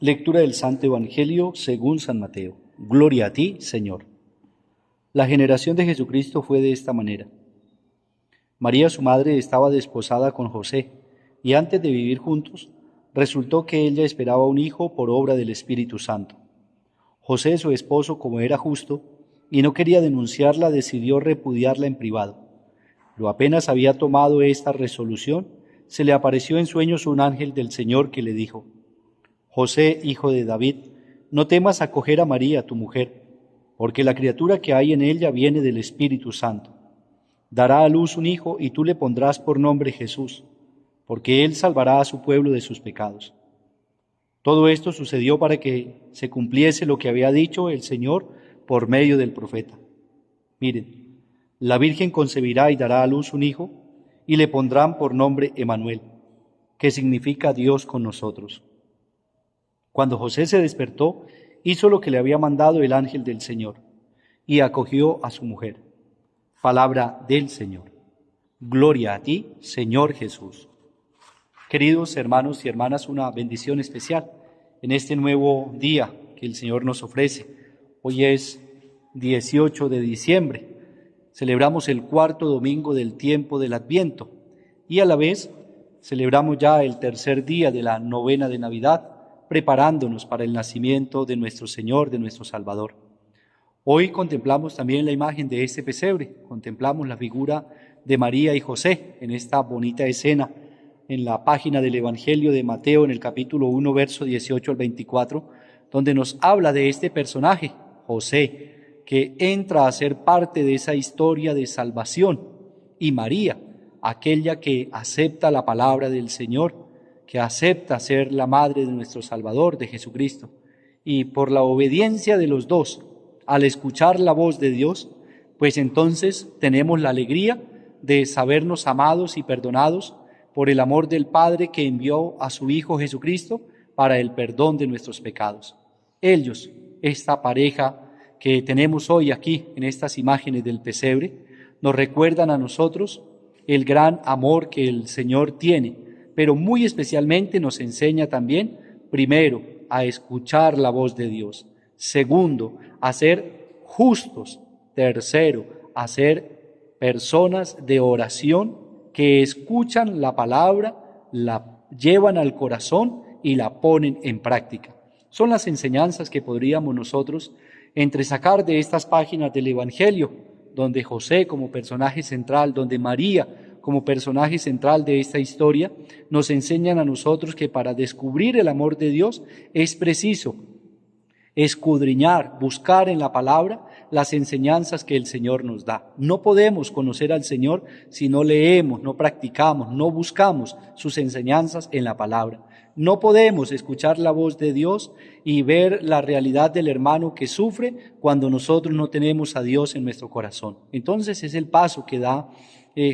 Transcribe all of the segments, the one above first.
Lectura del Santo Evangelio según San Mateo. Gloria a ti, Señor. La generación de Jesucristo fue de esta manera. María, su madre, estaba desposada con José, y antes de vivir juntos, resultó que ella esperaba un hijo por obra del Espíritu Santo. José, su esposo, como era justo, y no quería denunciarla, decidió repudiarla en privado. Pero apenas había tomado esta resolución, se le apareció en sueños un ángel del Señor que le dijo: José, hijo de David, no temas acoger a María, tu mujer, porque la criatura que hay en ella viene del Espíritu Santo. Dará a luz un hijo y tú le pondrás por nombre Jesús, porque él salvará a su pueblo de sus pecados. Todo esto sucedió para que se cumpliese lo que había dicho el Señor por medio del profeta. Miren, la Virgen concebirá y dará a luz un hijo, y le pondrán por nombre Emmanuel, que significa Dios con nosotros. Cuando José se despertó, hizo lo que le había mandado el ángel del Señor, y acogió a su mujer. Palabra del Señor. Gloria a ti, Señor Jesús. Queridos hermanos y hermanas, una bendición especial en este nuevo día que el Señor nos ofrece. Hoy es 18 de diciembre. Celebramos el cuarto domingo del tiempo del Adviento y a la vez celebramos ya el tercer día de la novena de Navidad, preparándonos para el nacimiento de nuestro Señor, de nuestro Salvador. Hoy contemplamos también la imagen de este pesebre, contemplamos la figura de María y José en esta bonita escena en la página del Evangelio de Mateo, en el capítulo 1, verso 18 al 24, donde nos habla de este personaje, José, que entra a ser parte de esa historia de salvación, y María, aquella que acepta la palabra del Señor, que acepta ser la madre de nuestro Salvador, de Jesucristo. Y por la obediencia de los dos, al escuchar la voz de Dios, pues entonces tenemos la alegría de sabernos amados y perdonados por el amor del Padre que envió a su Hijo Jesucristo para el perdón de nuestros pecados. Ellos, esta pareja que tenemos hoy aquí en estas imágenes del pesebre, nos recuerdan a nosotros el gran amor que el Señor tiene, pero muy especialmente nos enseña también, primero, a escuchar la voz de Dios. Segundo, a ser justos. Tercero, a ser personas de oración que escuchan la palabra, la llevan al corazón y la ponen en práctica. Son las enseñanzas que podríamos nosotros entresacar de estas páginas del Evangelio, donde José como personaje central, donde María como personaje central de esta historia, nos enseñan a nosotros que para descubrir el amor de Dios es preciso escudriñar, buscar en la palabra las enseñanzas que el Señor nos da. No podemos conocer al Señor si no leemos, no practicamos, no buscamos sus enseñanzas en la palabra. No podemos escuchar la voz de Dios y ver la realidad del hermano que sufre cuando nosotros no tenemos a Dios en nuestro corazón. Entonces es el paso que da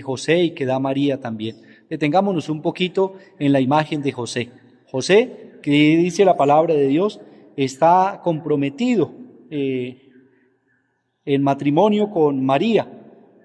José y que da María también. Detengámonos un poquito en la imagen de José. José, que dice la palabra de Dios, está comprometido en matrimonio con María,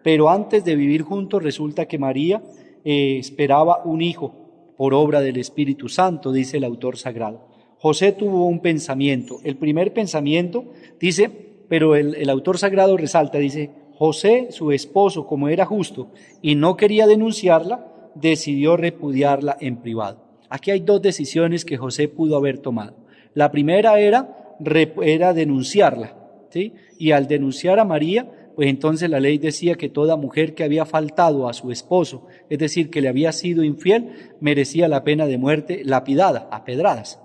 pero antes de vivir juntos resulta que María esperaba un hijo por obra del Espíritu Santo, dice el autor sagrado. José tuvo un pensamiento. El primer pensamiento dice, pero el autor sagrado resalta, dice: José, su esposo, como era justo y no quería denunciarla, decidió repudiarla en privado. Aquí hay dos decisiones que José pudo haber tomado. La primera era denunciarla, ¿sí? Y al denunciar a María, pues entonces la ley decía que toda mujer que había faltado a su esposo, es decir, que le había sido infiel, merecía la pena de muerte lapidada, a pedradas.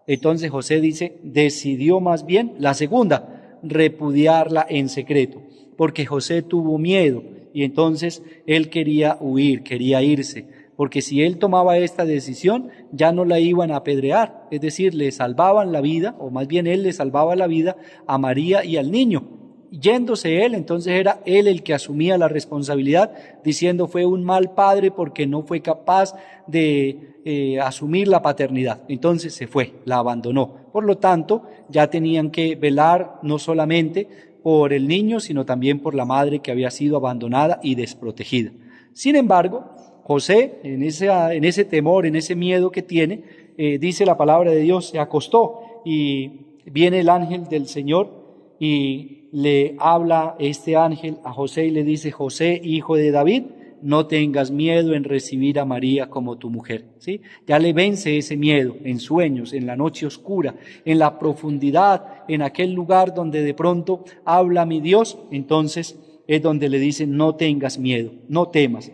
Entonces José decidió más bien la segunda, repudiarla en secreto, porque José tuvo miedo y entonces él quería huir, quería irse, porque si él tomaba esta decisión ya no la iban a apedrear, es decir, le salvaban la vida, o más bien él le salvaba la vida a María y al niño. Yéndose él, entonces era él el que asumía la responsabilidad, diciendo: fue un mal padre porque no fue capaz de asumir la paternidad. Entonces se fue, la abandonó. Por lo tanto, ya tenían que velar no solamente por el niño, sino también por la madre que había sido abandonada y desprotegida. Sin embargo, José, en ese temor, en ese miedo que tiene, dice la palabra de Dios, se acostó y viene el ángel del Señor y le habla este ángel a José y le dice: José, hijo de David, no tengas miedo en recibir a María como tu mujer, ¿sí? Ya le vence ese miedo en sueños, en la noche oscura, en la profundidad, en aquel lugar donde de pronto habla mi Dios. Entonces es donde le dice: no tengas miedo, no temas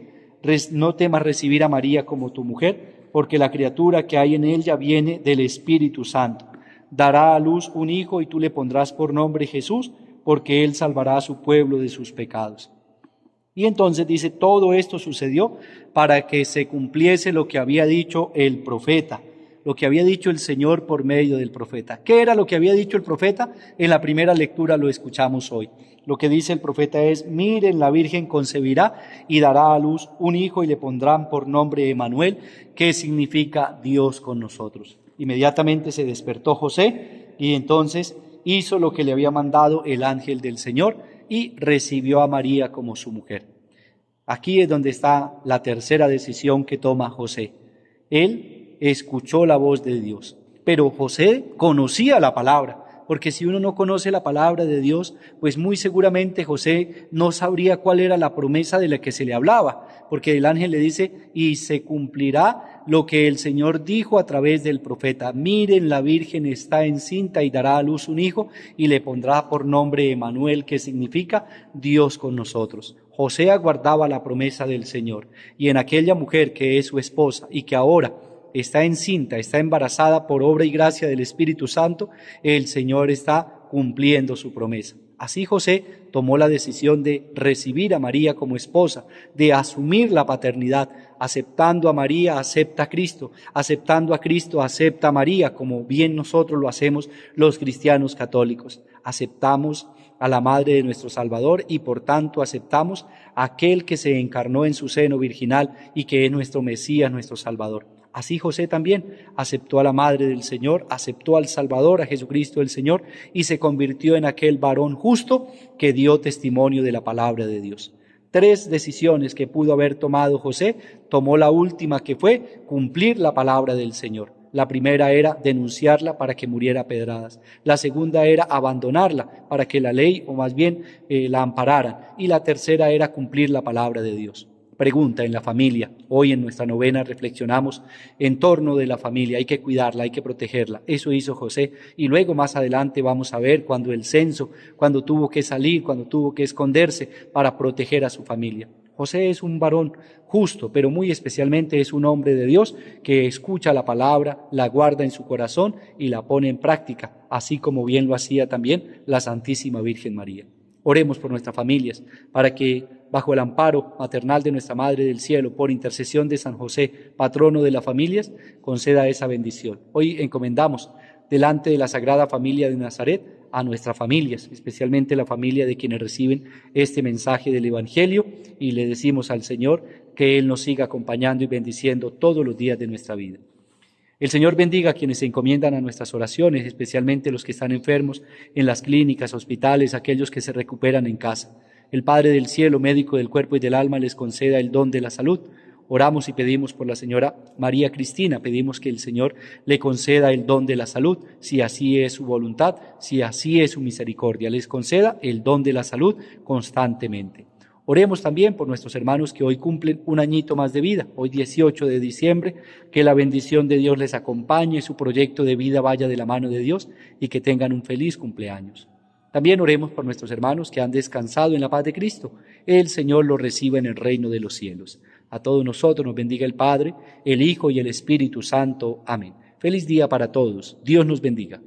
recibir a María como tu mujer, porque la criatura que hay en ella viene del Espíritu Santo. Dará a luz un hijo y tú le pondrás por nombre Jesús, porque él salvará a su pueblo de sus pecados. Y entonces dice: todo esto sucedió para que se cumpliese lo que había dicho el profeta, lo que había dicho el Señor por medio del profeta. ¿Qué era lo que había dicho el profeta? En la primera lectura lo escuchamos hoy. Lo que dice el profeta es: miren, la Virgen concebirá y dará a luz un hijo y le pondrán por nombre Emmanuel, que significa Dios con nosotros. Inmediatamente se despertó José y entonces hizo lo que le había mandado el ángel del Señor y recibió a María como su mujer. Aquí es donde está la tercera decisión que toma José. Él escuchó la voz de Dios, pero José conocía la palabra, porque si uno no conoce la palabra de Dios, pues muy seguramente José no sabría cuál era la promesa de la que se le hablaba, porque el ángel le dice: y se cumplirá lo que el Señor dijo a través del profeta. Miren, la Virgen está encinta y dará a luz un hijo y le pondrá por nombre Emmanuel, que significa Dios con nosotros. José aguardaba la promesa del Señor, y en aquella mujer que es su esposa y que ahora está encinta, está embarazada por obra y gracia del Espíritu Santo, el Señor está cumpliendo su promesa. Así José tomó la decisión de recibir a María como esposa, de asumir la paternidad. Aceptando a María, acepta a Cristo. Aceptando a Cristo, acepta a María, como bien nosotros lo hacemos los cristianos católicos. Aceptamos a la Madre de nuestro Salvador y por tanto aceptamos a aquel que se encarnó en su seno virginal y que es nuestro Mesías, nuestro Salvador. Así José también aceptó a la Madre del Señor, aceptó al Salvador, a Jesucristo el Señor, y se convirtió en aquel varón justo que dio testimonio de la palabra de Dios. 3 decisiones que pudo haber tomado José, tomó la última, que fue cumplir la palabra del Señor. La primera era denunciarla para que muriera a pedradas. La segunda era abandonarla para que la ley, o más bien la ampararan. Y la tercera era cumplir la palabra de Dios. Pregunta en la familia. Hoy en nuestra novena reflexionamos en torno de la familia. Hay que cuidarla, hay que protegerla. Eso hizo José. Y luego más adelante vamos a ver cuando el censo, cuando tuvo que salir, cuando tuvo que esconderse para proteger a su familia. José es un varón justo, pero muy especialmente es un hombre de Dios que escucha la palabra, la guarda en su corazón y la pone en práctica, así como bien lo hacía también la Santísima Virgen María. Oremos por nuestras familias, para que bajo el amparo maternal de nuestra Madre del Cielo, por intercesión de San José, patrono de las familias, conceda esa bendición. Hoy encomendamos delante de la Sagrada Familia de Nazaret a nuestras familias, especialmente la familia de quienes reciben este mensaje del Evangelio, y le decimos al Señor que Él nos siga acompañando y bendiciendo todos los días de nuestra vida. El Señor bendiga a quienes se encomiendan a nuestras oraciones, especialmente los que están enfermos en las clínicas, hospitales, aquellos que se recuperan en casa. El Padre del Cielo, médico del cuerpo y del alma, les conceda el don de la salud. Oramos y pedimos por la señora María Cristina, pedimos que el Señor le conceda el don de la salud, si así es su voluntad, si así es su misericordia, les conceda el don de la salud constantemente. Oremos también por nuestros hermanos que hoy cumplen un añito más de vida, hoy 18 de diciembre, que la bendición de Dios les acompañe, su proyecto de vida vaya de la mano de Dios y que tengan un feliz cumpleaños. También oremos por nuestros hermanos que han descansado en la paz de Cristo. El Señor los reciba en el reino de los cielos. A todos nosotros nos bendiga el Padre, el Hijo y el Espíritu Santo. Amén. Feliz día para todos. Dios nos bendiga.